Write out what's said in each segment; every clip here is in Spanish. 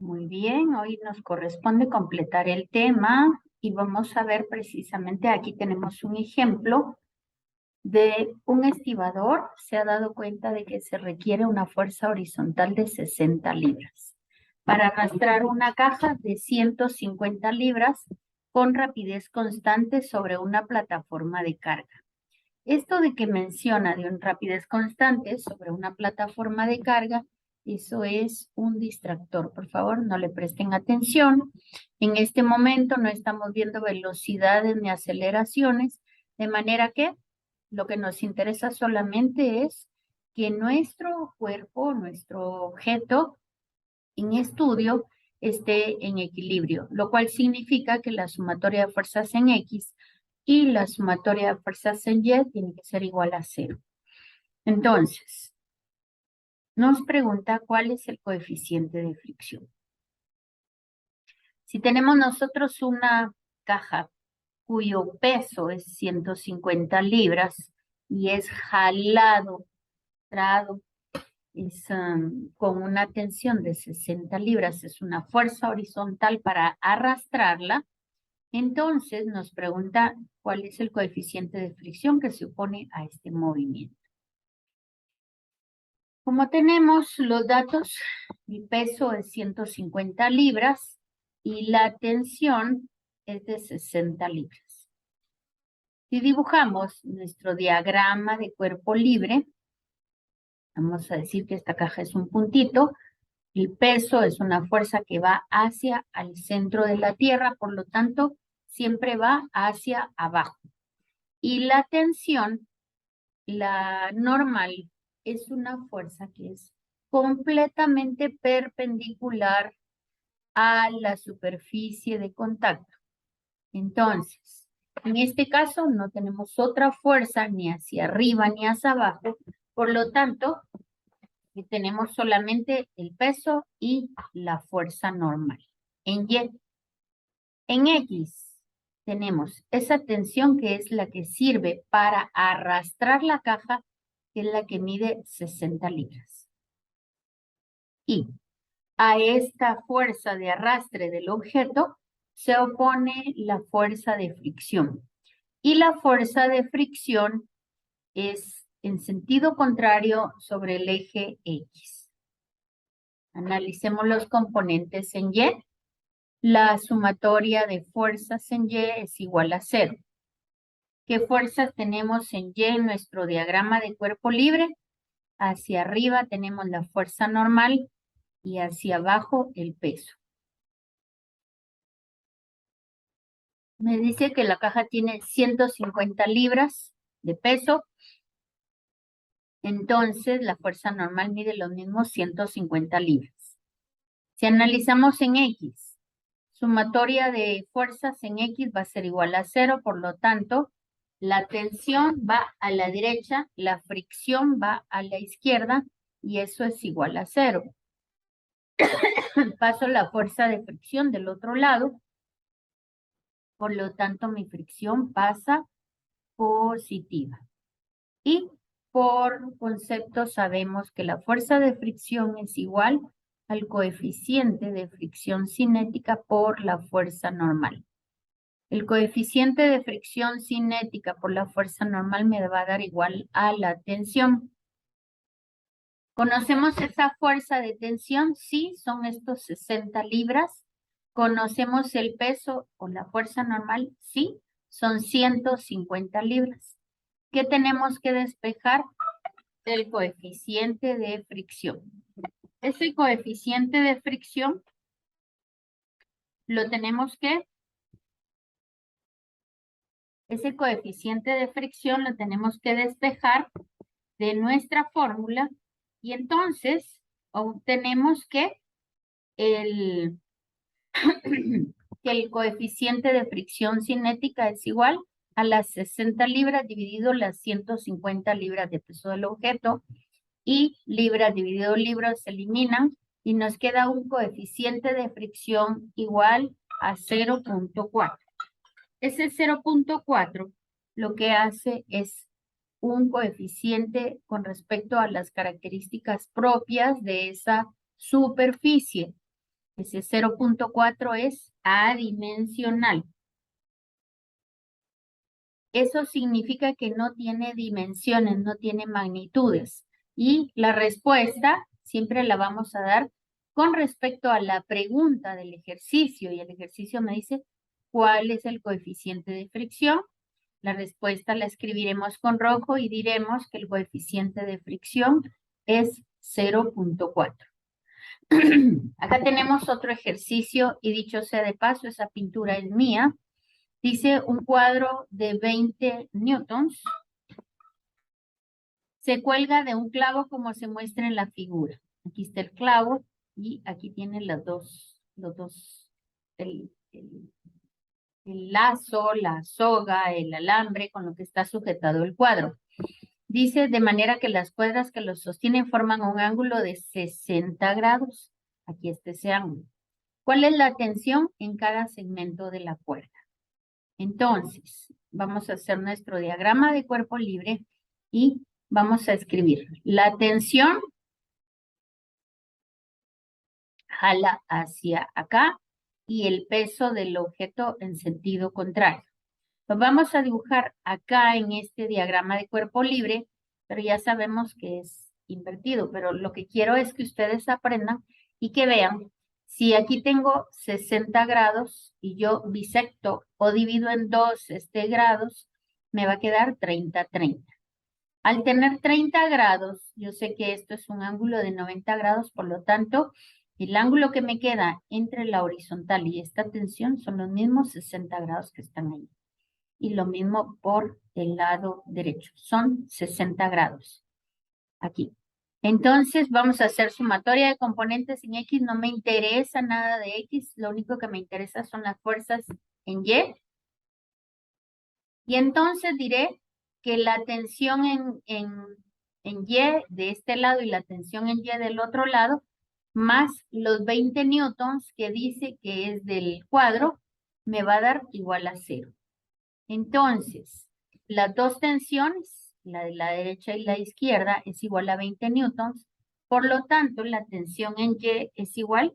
Muy bien, hoy nos corresponde completar el tema y vamos a ver precisamente, aquí tenemos un ejemplo de un estibador. Se ha dado cuenta de que se requiere una fuerza horizontal de 60 libras para arrastrar una caja de 150 libras con rapidez constante sobre una plataforma de carga. Esto de que menciona de una rapidez constante sobre una plataforma de carga, eso es un distractor. Por favor, no le presten atención. En este momento no estamos viendo velocidades ni aceleraciones, de manera que lo que nos interesa solamente es que nuestro cuerpo, nuestro objeto en estudio esté en equilibrio, lo cual significa que la sumatoria de fuerzas en X y la sumatoria de fuerzas en Y tiene que ser igual a 0. Entonces, nos pregunta cuál es el coeficiente de fricción. Si tenemos nosotros una caja cuyo peso es 150 libras y es jalado, con una tensión de 60 libras, es una fuerza horizontal para arrastrarla. Entonces nos pregunta cuál es el coeficiente de fricción que se opone a este movimiento. Como tenemos los datos, el peso es 150 libras y la tensión es de 60 libras. Si dibujamos nuestro diagrama de cuerpo libre, vamos a decir que esta caja es un puntito. El peso es una fuerza que va hacia el centro de la Tierra, por lo tanto, siempre va hacia abajo. Y la tensión, la normal, es una fuerza que es completamente perpendicular a la superficie de contacto. Entonces, en este caso no tenemos otra fuerza ni hacia arriba ni hacia abajo, por lo tanto, tenemos solamente el peso y la fuerza normal. En Y, en X, tenemos esa tensión que es la que sirve para arrastrar la caja, que es la que mide 60 libras. Y a esta fuerza de arrastre del objeto se opone la fuerza de fricción. Y la fuerza de fricción es en sentido contrario sobre el eje X. Analicemos los componentes en Y. La sumatoria de fuerzas en Y es igual a 0. ¿Qué fuerzas tenemos en Y en nuestro diagrama de cuerpo libre? Hacia arriba tenemos la fuerza normal y hacia abajo el peso. Me dice que la caja tiene 150 libras de peso. Entonces la fuerza normal mide los mismos 150 libras. Si analizamos en X, sumatoria de fuerzas en X va a ser igual a 0, por lo tanto, la tensión va a la derecha, la fricción va a la izquierda y eso es igual a 0. Paso la fuerza de fricción del otro lado, por lo tanto mi fricción pasa positiva. Y por concepto sabemos que la fuerza de fricción es igual al coeficiente de fricción cinética por la fuerza normal. El coeficiente de fricción cinética por la fuerza normal me va a dar igual a la tensión. ¿Conocemos esa fuerza de tensión? Sí, son estos 60 libras. ¿Conocemos el peso o la fuerza normal? Sí, son 150 libras. ¿Qué tenemos que despejar? El coeficiente de fricción. Ese coeficiente de fricción lo tenemos que, ese coeficiente de fricción lo tenemos que despejar de nuestra fórmula y entonces obtenemos que el, que el coeficiente de fricción cinética es igual a las 60 libras dividido las 150 libras de peso del objeto y libras dividido libras se eliminan y nos queda un coeficiente de fricción igual a 0.4. Ese 0.4 lo que hace es un coeficiente con respecto a las características propias de esa superficie. Ese 0.4 es adimensional. Eso significa que no tiene dimensiones, no tiene magnitudes. Y la respuesta siempre la vamos a dar con respecto a la pregunta del ejercicio. Y el ejercicio me dice cuál es el coeficiente de fricción. La respuesta la escribiremos con rojo y diremos que el coeficiente de fricción es 0.4. Acá tenemos otro ejercicio y dicho sea de paso, esa pintura es mía. Dice un cuadro de 20 newtons se cuelga de un clavo como se muestra en la figura. Aquí está el clavo y aquí tiene los dos, el lazo, la soga, el alambre con lo que está sujetado el cuadro. Dice de manera que las cuerdas que los sostienen forman un ángulo de 60 grados. Aquí está ese ángulo. ¿Cuál es la tensión en cada segmento de la cuerda? Entonces, vamos a hacer nuestro diagrama de cuerpo libre y vamos a escribir la tensión jala hacia acá y el peso del objeto en sentido contrario. Lo vamos a dibujar acá en este diagrama de cuerpo libre, pero ya sabemos que es invertido, pero lo que quiero es que ustedes aprendan y que vean, si aquí tengo 60 grados y yo bisecto o divido en dos grados, me va a quedar 30. Al tener 30 grados, yo sé que esto es un ángulo de 90 grados, por lo tanto, el ángulo que me queda entre la horizontal y esta tensión son los mismos 60 grados que están ahí. Y lo mismo por el lado derecho, son 60 grados. Aquí. Entonces, vamos a hacer sumatoria de componentes en X. No me interesa nada de X, lo único que me interesa son las fuerzas en Y. Y entonces diré que la tensión en Y de este lado y la tensión en Y del otro lado, más los 20 newtons que dice que es del cuadro, me va a dar igual a 0. Entonces, las dos tensiones, la de la derecha y la izquierda, es igual a 20 newtons. Por lo tanto, la tensión en Y es igual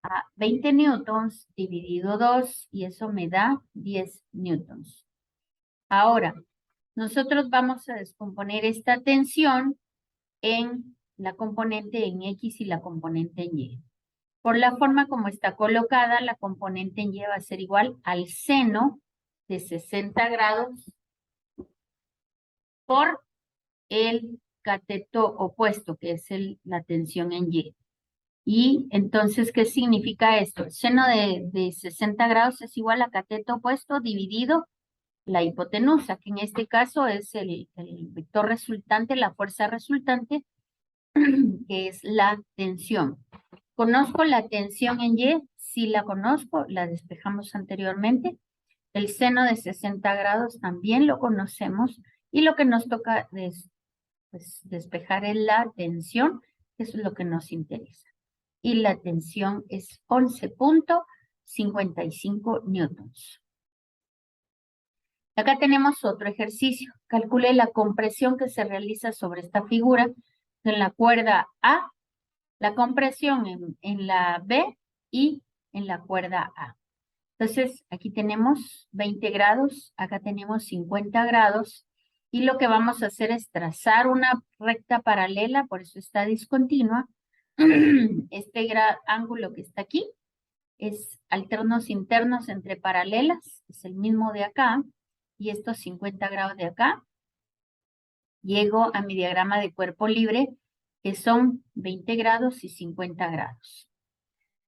a 20 newtons dividido 2 y eso me da 10 newtons. Ahora, nosotros vamos a descomponer esta tensión en la componente en X y la componente en Y. Por la forma como está colocada, la componente en Y va a ser igual al seno de 60 grados por el cateto opuesto, que es la tensión en Y. Y entonces, ¿qué significa esto? El seno de 60 grados es igual a cateto opuesto dividido la hipotenusa, que en este caso es el vector resultante, la fuerza resultante, que es la tensión. ¿Conozco la tensión en Y? Sí la conozco, la despejamos anteriormente. El seno de 60 grados también lo conocemos y lo que nos toca es pues, despejar es la tensión, eso es lo que nos interesa. Y la tensión es 11.55 newtons. Acá tenemos otro ejercicio. Calcule la compresión que se realiza sobre esta figura en la cuerda A, la compresión en la B y en la cuerda A. Entonces, aquí tenemos 20 grados, acá tenemos 50 grados, y lo que vamos a hacer es trazar una recta paralela, por eso está discontinua. Este ángulo que está aquí es alternos internos entre paralelas, es el mismo de acá, y estos 50 grados de acá. Llego a mi diagrama de cuerpo libre, que son 20 grados y 50 grados.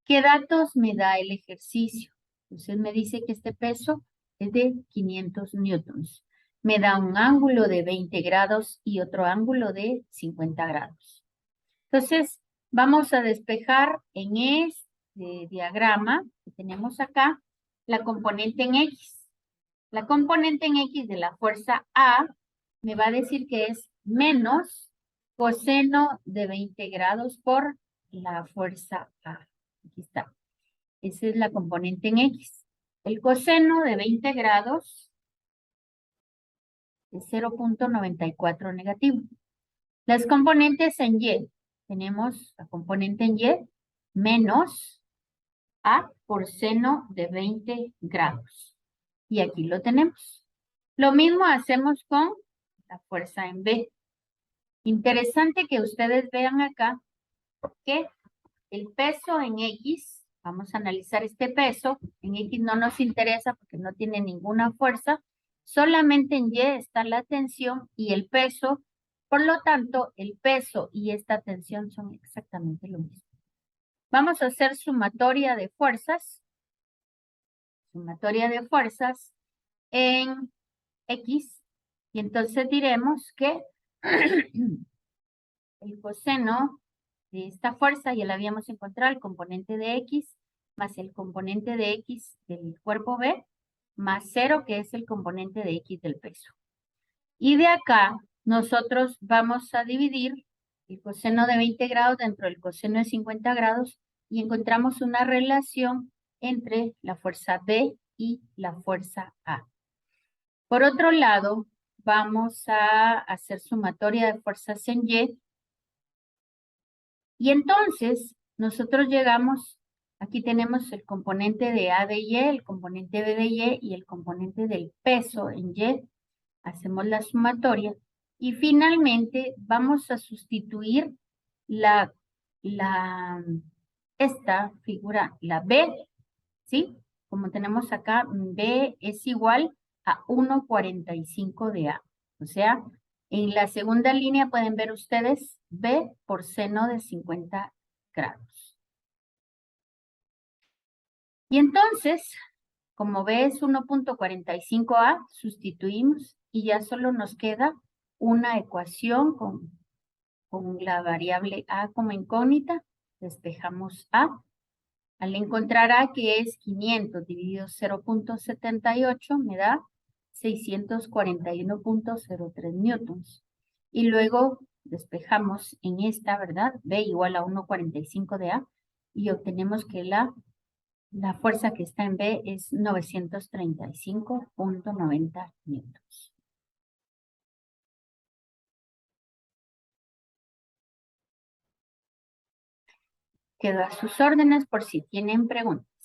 ¿Qué datos me da el ejercicio? Entonces me dice que este peso es de 500 newtons. Me da un ángulo de 20 grados y otro ángulo de 50 grados. Entonces, vamos a despejar en este diagrama que tenemos acá la componente en X. La componente en X de la fuerza A me va a decir que es menos coseno de 20 grados por la fuerza A. Aquí está. Esa es la componente en X. El coseno de 20 grados es 0.94 negativo. Las componentes en Y. Tenemos la componente en Y menos A por seno de 20 grados. Y aquí lo tenemos. Lo mismo hacemos con la fuerza en B. Interesante que ustedes vean acá que el peso en X, vamos a analizar este peso, en X no nos interesa porque no tiene ninguna fuerza, solamente en Y está la tensión y el peso, por lo tanto, el peso y esta tensión son exactamente lo mismo. Vamos a hacer sumatoria de fuerzas en X, y entonces diremos que el coseno de esta fuerza ya la habíamos encontrado, el componente de X más el componente de X del cuerpo B más 0, que es el componente de X del peso. Y de acá nosotros vamos a dividir el coseno de 20 grados dentro del coseno de 50 grados y encontramos una relación entre la fuerza B y la fuerza A. Por otro lado, vamos a hacer sumatoria de fuerzas en Y. Y entonces, nosotros llegamos, aquí tenemos el componente de A de Y, el componente B de Y y el componente del peso en Y. Hacemos la sumatoria y finalmente vamos a sustituir esta figura, la B, ¿sí? Como tenemos acá, B es igual a 1,45 de A. O sea, en la segunda línea pueden ver ustedes B por seno de 50 grados. Y entonces, como B es 1,45A, sustituimos y ya solo nos queda una ecuación con la variable A como incógnita. Despejamos A. Al encontrar A, que es 500 dividido 0,78, me da 641,03 newtons. Y luego despejamos en esta, ¿verdad? B igual a 1,45 de A. Y obtenemos que la fuerza que está en B es 935,90 newtons. Quedo a sus órdenes por si tienen preguntas.